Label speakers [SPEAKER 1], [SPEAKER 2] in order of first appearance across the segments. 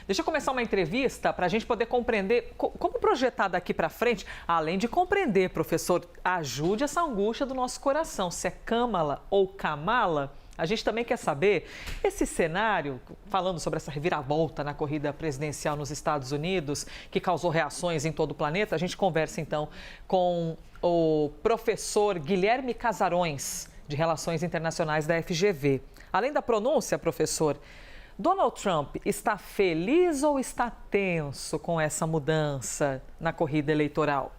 [SPEAKER 1] Deixa eu começar uma entrevista para a gente poder compreender como projetar daqui para frente, além de compreender, professor, ajude essa angústia do nosso coração, se é Kamala ou Kamala. A gente também quer saber esse cenário, falando sobre essa reviravolta na corrida presidencial nos Estados Unidos, que causou reações em todo o planeta. A gente conversa então com o professor Guilherme Casarões, de Relações Internacionais da FGV. Além da pronúncia, professor, Donald Trump está feliz ou está tenso com essa mudança na corrida eleitoral?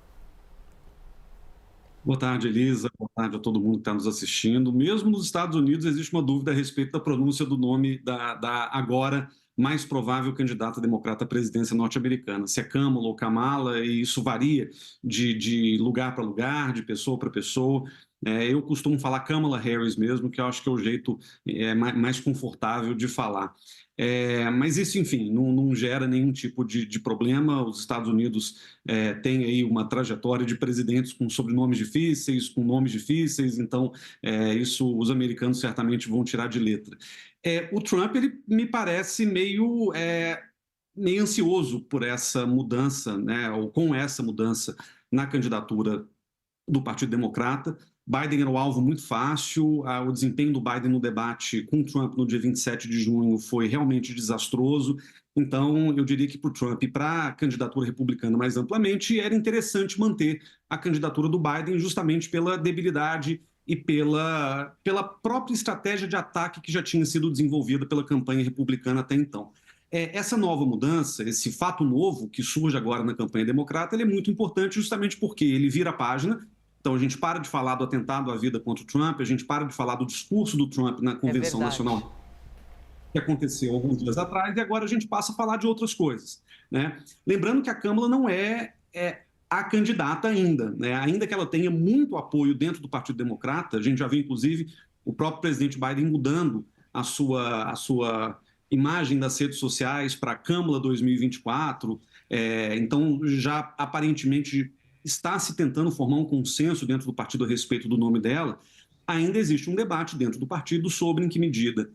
[SPEAKER 2] Boa tarde, Elisa. Boa tarde a todo mundo que está nos assistindo. Mesmo nos Estados Unidos, existe uma dúvida a respeito da pronúncia do nome da agora mais provável candidata democrata à presidência norte-americana. Se é Kamala ou Kamala, e isso varia de lugar para lugar, de pessoa para pessoa. Eu costumo falar Kamala Harris mesmo, que eu acho que é o jeito mais confortável de falar. Mas isso, enfim, não gera nenhum tipo de problema. Os Estados Unidos têm aí uma trajetória de presidentes com sobrenomes difíceis, com nomes difíceis, então isso os americanos certamente vão tirar de letra. O Trump, ele me parece meio ansioso por essa mudança, né, ou com essa mudança na candidatura do Partido Democrata. Biden era um alvo muito fácil, o desempenho do Biden no debate com Trump no dia 27 de junho foi realmente desastroso. Então, eu diria que para o Trump e para a candidatura republicana mais amplamente, era interessante manter a candidatura do Biden justamente pela debilidade e pela própria estratégia de ataque que já tinha sido desenvolvida pela campanha republicana até então. Essa nova mudança, esse fato novo que surge agora na campanha democrata, ele é muito importante justamente porque ele vira a página. Então, a gente para de falar do atentado à vida contra o Trump, a gente para de falar do discurso do Trump na Convenção Nacional que aconteceu alguns dias atrás, e agora a gente passa a falar de outras coisas, né? Lembrando que a Kamala não é a candidata ainda, né? Ainda que ela tenha muito apoio dentro do Partido Democrata, a gente já viu, inclusive, o próprio presidente Biden mudando a sua imagem das redes sociais para Kamala 2024, então já aparentemente está se tentando formar um consenso dentro do partido a respeito do nome dela. Ainda existe um debate dentro do partido sobre em que medida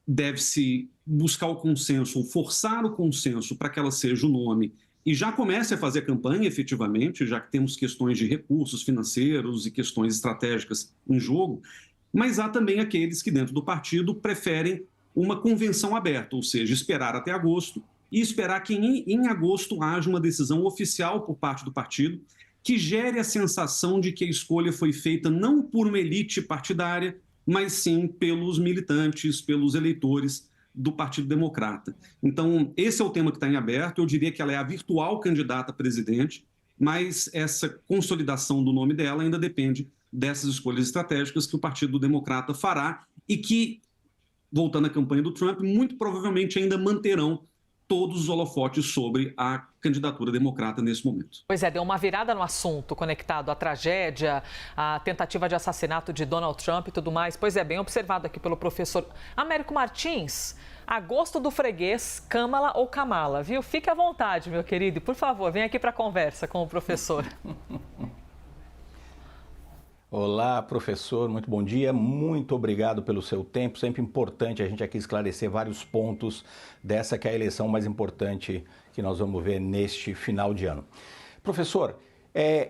[SPEAKER 2] deve-se buscar o consenso, ou forçar o consenso para que ela seja o nome e já comece a fazer campanha efetivamente, já que temos questões de recursos financeiros e questões estratégicas em jogo, mas há também aqueles que dentro do partido preferem uma convenção aberta, ou seja, esperar até agosto e esperar que em agosto haja uma decisão oficial por parte do partido que gere a sensação de que a escolha foi feita não por uma elite partidária, mas sim pelos militantes, pelos eleitores do Partido Democrata. Então, esse é o tema que está em aberto. Eu diria que ela é a virtual candidata a presidente, mas essa consolidação do nome dela ainda depende dessas escolhas estratégicas que o Partido Democrata fará e que, voltando à campanha do Trump, muito provavelmente ainda manterão todos os holofotes sobre a candidatura democrata nesse momento.
[SPEAKER 1] Pois é, deu uma virada no assunto conectado à tragédia, à tentativa de assassinato de Donald Trump e tudo mais. Pois é, bem observado aqui pelo professor Américo Martins. Agosto do freguês, Kamala ou Kamala, viu? Fique à vontade, meu querido. E, por favor, vem aqui para a conversa com o professor.
[SPEAKER 3] Olá, professor, muito bom dia, muito obrigado pelo seu tempo, sempre importante a gente aqui esclarecer vários pontos dessa que é a eleição mais importante que nós vamos ver neste final de ano. Professor,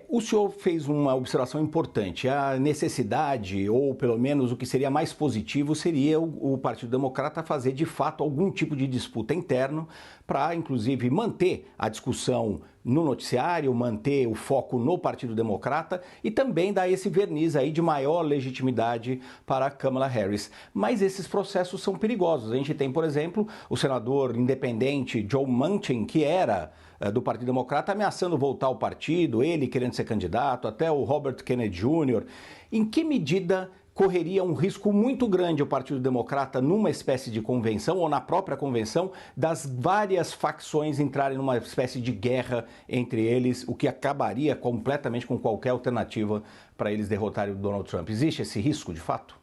[SPEAKER 3] o senhor fez uma observação importante, a necessidade, ou pelo menos o que seria mais positivo, seria o Partido Democrata fazer de fato algum tipo de disputa interno para, inclusive, manter a discussão no noticiário, manter o foco no Partido Democrata e também dar esse verniz aí de maior legitimidade para a Kamala Harris. Mas esses processos são perigosos. A gente tem, por exemplo, o senador independente Joe Manchin, que era do Partido Democrata, ameaçando voltar ao partido, ele querendo ser candidato, até o Robert Kennedy Jr. Em que medida correria um risco muito grande o Partido Democrata numa espécie de convenção ou na própria convenção das várias facções entrarem numa espécie de guerra entre eles, o que acabaria completamente com qualquer alternativa para eles derrotarem o Donald Trump? Existe esse risco, de fato?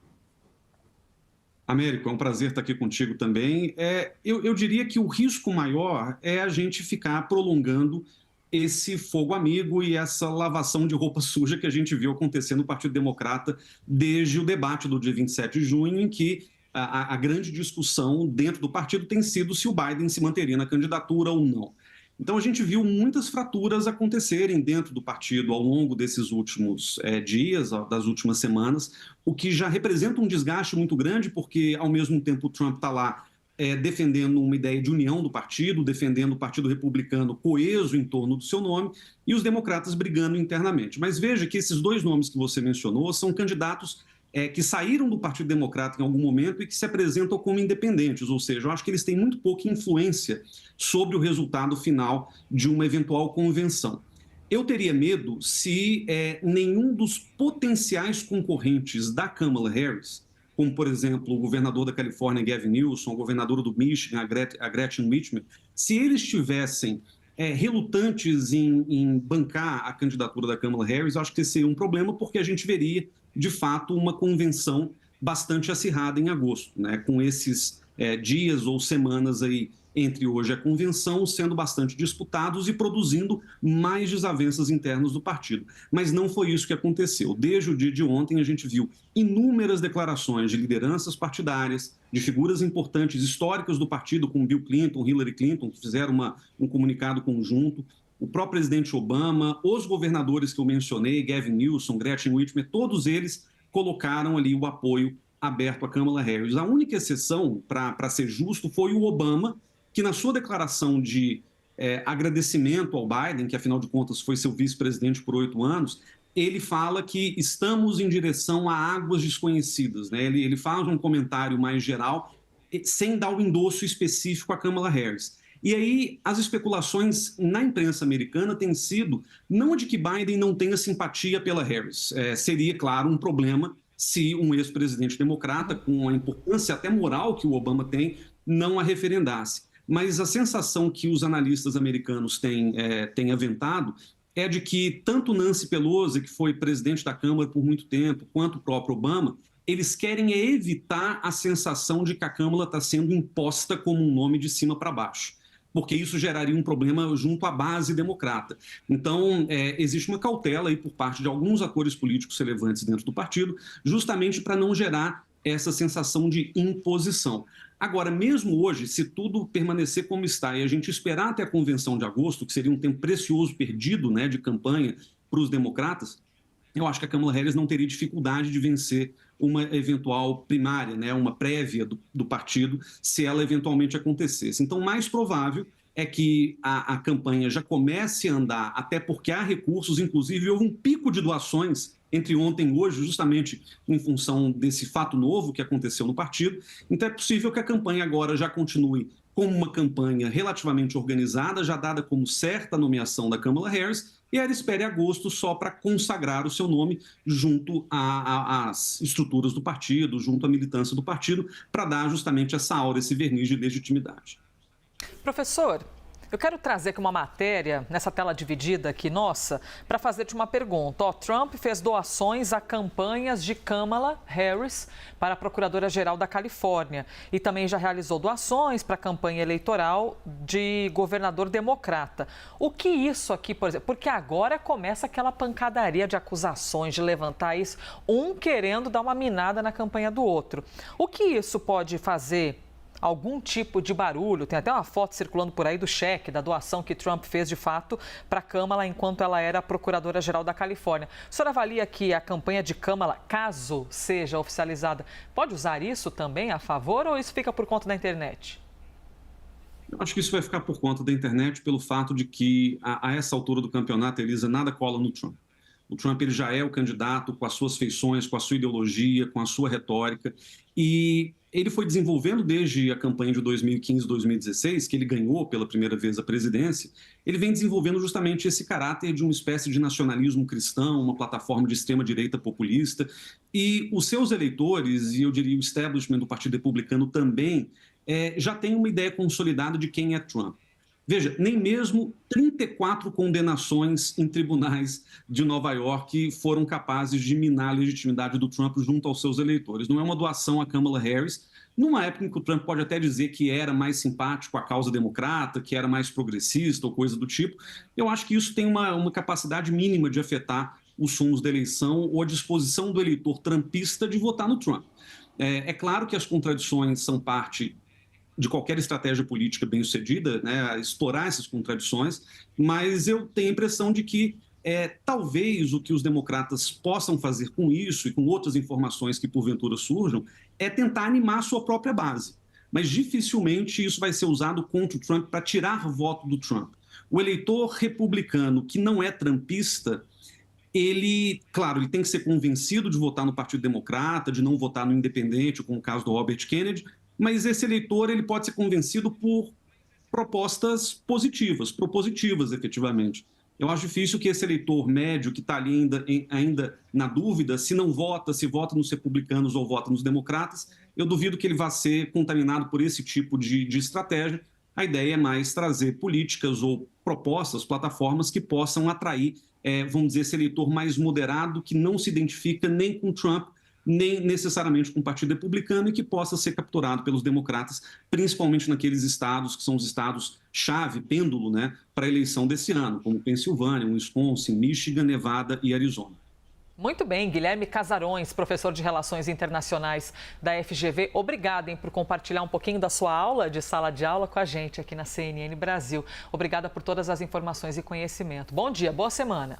[SPEAKER 2] Américo, é um prazer estar aqui contigo também. Eu diria que o risco maior é a gente ficar prolongando esse fogo amigo e essa lavação de roupa suja que a gente viu acontecer no Partido Democrata desde o debate do dia 27 de junho, em que a grande discussão dentro do partido tem sido se o Biden se manteria na candidatura ou não. Então, a gente viu muitas fraturas acontecerem dentro do partido ao longo desses últimos dias, das últimas semanas, o que já representa um desgaste muito grande, porque, ao mesmo tempo, o Trump está lá defendendo uma ideia de união do partido, defendendo o Partido Republicano coeso em torno do seu nome, e os democratas brigando internamente. Mas veja que esses dois nomes que você mencionou são candidatos que saíram do Partido Democrata em algum momento e que se apresentam como independentes, ou seja, eu acho que eles têm muito pouca influência sobre o resultado final de uma eventual convenção. Eu teria medo se nenhum dos potenciais concorrentes da Kamala Harris, como, por exemplo, o governador da Califórnia, Gavin Newsom, o governador do Michigan, a Gretchen Whitmer, se eles tivessem relutantes em bancar a candidatura da Kamala Harris, eu acho que esse seria um problema, porque a gente veria, de fato, uma convenção bastante acirrada em agosto, né? Com esses dias ou semanas aí entre hoje e a convenção sendo bastante disputados e produzindo mais desavenças internas do partido. Mas não foi isso que aconteceu. Desde o dia de ontem, a gente viu inúmeras declarações de lideranças partidárias, de figuras importantes históricas do partido, como Bill Clinton, Hillary Clinton, que fizeram um comunicado conjunto, o próprio presidente Obama, os governadores que eu mencionei, Gavin Newsom, Gretchen Whitmer, todos eles colocaram ali o apoio aberto a Kamala Harris. A única exceção, para ser justo, foi o Obama, que na sua declaração de agradecimento ao Biden, que afinal de contas foi seu vice-presidente por 8 anos, ele fala que estamos em direção a águas desconhecidas, né? Ele faz um comentário mais geral, sem dar o endosso específico a Kamala Harris. E aí as especulações na imprensa americana têm sido não de que Biden não tenha simpatia pela Harris. Seria, claro, um problema se um ex-presidente democrata, com a importância até moral que o Obama tem, não a referendasse. Mas a sensação que os analistas americanos têm aventado é de que tanto Nancy Pelosi, que foi presidente da Câmara por muito tempo, quanto o próprio Obama, eles querem evitar a sensação de que a Câmara está sendo imposta como um nome de cima para baixo, porque isso geraria um problema junto à base democrata. Então, existe uma cautela aí por parte de alguns atores políticos relevantes dentro do partido, justamente para não gerar essa sensação de imposição. Agora, mesmo hoje, se tudo permanecer como está e a gente esperar até a convenção de agosto, que seria um tempo precioso perdido, né, de campanha para os democratas, eu acho que a Kamala Harris não teria dificuldade de vencer uma eventual primária, né, uma prévia do partido, se ela eventualmente acontecesse. Então, mais provável é que a campanha já comece a andar, até porque há recursos, inclusive houve um pico de doações entre ontem e hoje, justamente em função desse fato novo que aconteceu no partido. Então é possível que a campanha agora já continue como uma campanha relativamente organizada, já dada como certa a nomeação da Kamala Harris, e ela espere agosto só para consagrar o seu nome junto às estruturas do partido, junto à militância do partido, para dar justamente essa aura, esse verniz de legitimidade.
[SPEAKER 1] Professor, eu quero trazer aqui uma matéria, nessa tela dividida aqui, nossa, para fazer-te uma pergunta. Trump fez doações a campanhas de Kamala Harris para a Procuradora-Geral da Califórnia e também já realizou doações para a campanha eleitoral de governador democrata. O que isso aqui, por exemplo, porque agora começa aquela pancadaria de acusações, de levantar isso, um querendo dar uma minada na campanha do outro. O que isso pode fazer? Algum tipo de barulho, tem até uma foto circulando por aí do cheque, da doação que Trump fez de fato para a Kamala enquanto ela era a Procuradora-Geral da Califórnia. O senhor avalia que a campanha de Kamala, caso seja oficializada, pode usar isso também a favor ou isso fica por conta da internet?
[SPEAKER 2] Eu acho que isso vai ficar por conta da internet pelo fato de que, a essa altura do campeonato, Elisa, nada cola no Trump. O Trump ele já é o candidato com as suas feições, com a sua ideologia, com a sua retórica, e ele foi desenvolvendo desde a campanha de 2015, 2016, que ele ganhou pela primeira vez a presidência, ele vem desenvolvendo justamente esse caráter de uma espécie de nacionalismo cristão, uma plataforma de extrema-direita populista, e os seus eleitores, e eu diria o establishment do Partido Republicano também, já tem uma ideia consolidada de quem é Trump. Veja, nem mesmo 34 condenações em tribunais de Nova York foram capazes de minar a legitimidade do Trump junto aos seus eleitores. Não é uma doação a Kamala Harris, numa época em que o Trump pode até dizer que era mais simpático à causa democrata, que era mais progressista ou coisa do tipo. Eu acho que isso tem uma capacidade mínima de afetar os rumos da eleição ou a disposição do eleitor trumpista de votar no Trump. É claro que as contradições são parte de qualquer estratégia política bem-sucedida, né, explorar essas contradições, mas eu tenho a impressão de que talvez o que os democratas possam fazer com isso e com outras informações que porventura surjam é tentar animar a sua própria base. Mas dificilmente isso vai ser usado contra o Trump para tirar voto do Trump. O eleitor republicano que não é trumpista, claro, ele tem que ser convencido de votar no Partido Democrata, de não votar no Independente, como o caso do Robert Kennedy, mas esse eleitor ele pode ser convencido por propostas propositivas, efetivamente. Eu acho difícil que esse eleitor médio que está ali ainda na dúvida, se vota nos republicanos ou vota nos democratas, eu duvido que ele vá ser contaminado por esse tipo de estratégia. A ideia é mais trazer políticas ou propostas, plataformas que possam atrair, vamos dizer, esse eleitor mais moderado, que não se identifica nem com Trump, nem necessariamente com o Partido Republicano e que possa ser capturado pelos democratas, principalmente naqueles estados que são os estados-chave, pêndulo, né, para a eleição desse ano, como Pensilvânia, Wisconsin, Michigan, Nevada e Arizona.
[SPEAKER 1] Muito bem, Guilherme Casarões, professor de Relações Internacionais da FGV. Obrigada, por compartilhar um pouquinho da sua aula de sala de aula com a gente aqui na CNN Brasil. Obrigada por todas as informações e conhecimento. Bom dia, boa semana.